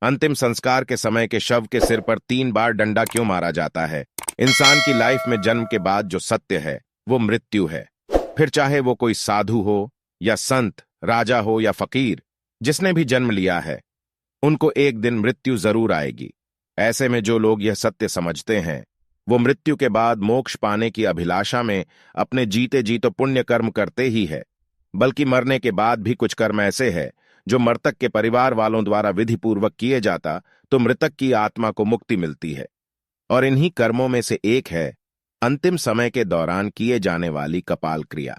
अंतिम संस्कार के समय के शव के सिर पर 3 बार डंडा क्यों मारा जाता है? इंसान की लाइफ में जन्म के बाद जो सत्य है वो मृत्यु है। फिर चाहे वो कोई साधु हो या संत, राजा हो या फकीर, जिसने भी जन्म लिया है उनको एक दिन मृत्यु जरूर आएगी। ऐसे में जो लोग यह सत्य समझते हैं वो मृत्यु के बाद मोक्ष पाने की अभिलाषा में अपने जीते जी तो पुण्य कर्म करते ही है, बल्कि मरने के बाद भी कुछ कर्म ऐसे हैं जो मृतक के परिवार वालों द्वारा विधि पूर्वक किए जाता तो मृतक की आत्मा को मुक्ति मिलती है। और इन्हीं कर्मों में से एक है अंतिम समय के दौरान किए जाने वाली कपाल क्रिया,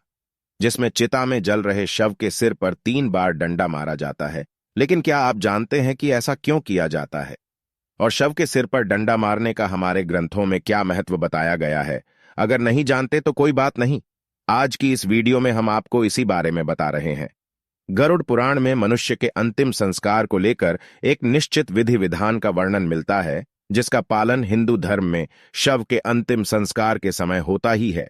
जिसमें चिता में जल रहे शव के सिर पर 3 बार डंडा मारा जाता है। लेकिन क्या आप जानते हैं कि ऐसा क्यों किया जाता है और शव के सिर पर डंडा मारने का हमारे ग्रंथों में क्या महत्व बताया गया है? अगर नहीं जानते तो कोई बात नहीं, आज की इस वीडियो में हम आपको इसी बारे में बता रहे हैं। गरुड़ पुराण में मनुष्य के अंतिम संस्कार को लेकर एक निश्चित विधि विधान का वर्णन मिलता है, जिसका पालन हिंदू धर्म में शव के अंतिम संस्कार के समय होता ही है।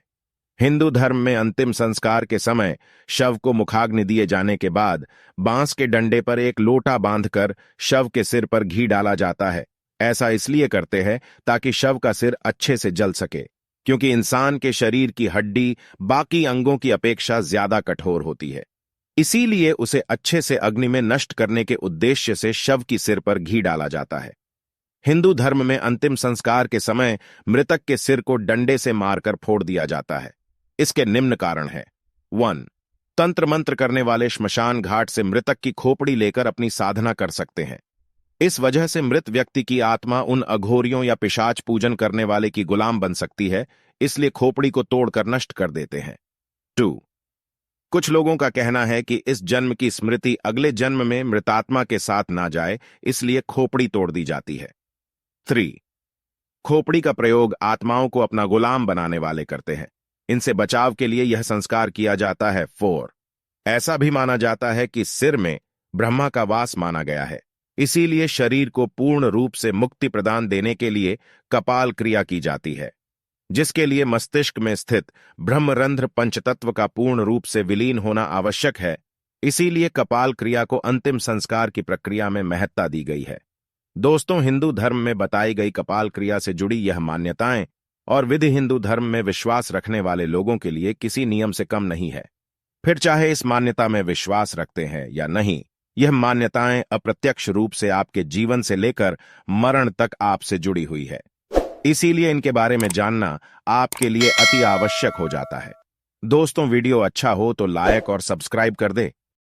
हिंदू धर्म में अंतिम संस्कार के समय शव को मुखाग्नि दिए जाने के बाद बांस के डंडे पर एक लोटा बांधकर शव के सिर पर घी डाला जाता है। ऐसा इसलिए करते हैं ताकि शव का सिर अच्छे से जल सके, क्योंकि इंसान के शरीर की हड्डी बाकी अंगों की अपेक्षा ज्यादा कठोर होती है। इसीलिए उसे अच्छे से अग्नि में नष्ट करने के उद्देश्य से शव की सिर पर घी डाला जाता है। हिंदू धर्म में अंतिम संस्कार के समय मृतक के सिर को डंडे से मारकर फोड़ दिया जाता है। इसके निम्न कारण है। 1. तंत्र मंत्र करने वाले श्मशान घाट से मृतक की खोपड़ी लेकर अपनी साधना कर सकते हैं। इस वजह से मृत व्यक्ति की आत्मा उन अघोरियों या पिशाच पूजन करने वाले की गुलाम बन सकती है, इसलिए खोपड़ी को तोड़कर नष्ट कर देते हैं। 2. कुछ लोगों का कहना है कि इस जन्म की स्मृति अगले जन्म में मृतात्मा के साथ ना जाए, इसलिए खोपड़ी तोड़ दी जाती है। 3. खोपड़ी का प्रयोग आत्माओं को अपना गुलाम बनाने वाले करते हैं। इनसे बचाव के लिए यह संस्कार किया जाता है। 4. ऐसा भी माना जाता है कि सिर में ब्रह्मा का वास माना गया है, इसीलिए शरीर को पूर्ण रूप से मुक्ति प्रदान देने के लिए कपाल क्रिया की जाती है, जिसके लिए मस्तिष्क में स्थित ब्रह्मरंध्र पंचतत्व का पूर्ण रूप से विलीन होना आवश्यक है। इसीलिए कपाल क्रिया को अंतिम संस्कार की प्रक्रिया में महत्ता दी गई है। दोस्तों, हिंदू धर्म में बताई गई कपाल क्रिया से जुड़ी यह मान्यताएं और विधि हिंदू धर्म में विश्वास रखने वाले लोगों के लिए किसी नियम से कम नहीं है। फिर चाहे इस मान्यता में विश्वास रखते हैं या नहीं, यह मान्यताएं अप्रत्यक्ष रूप से आपके जीवन से लेकर मरण तक आपसे जुड़ी हुई है। इसीलिए इनके बारे में जानना आपके लिए अति आवश्यक हो जाता है। दोस्तों, वीडियो अच्छा हो तो लाइक और सब्सक्राइब कर दे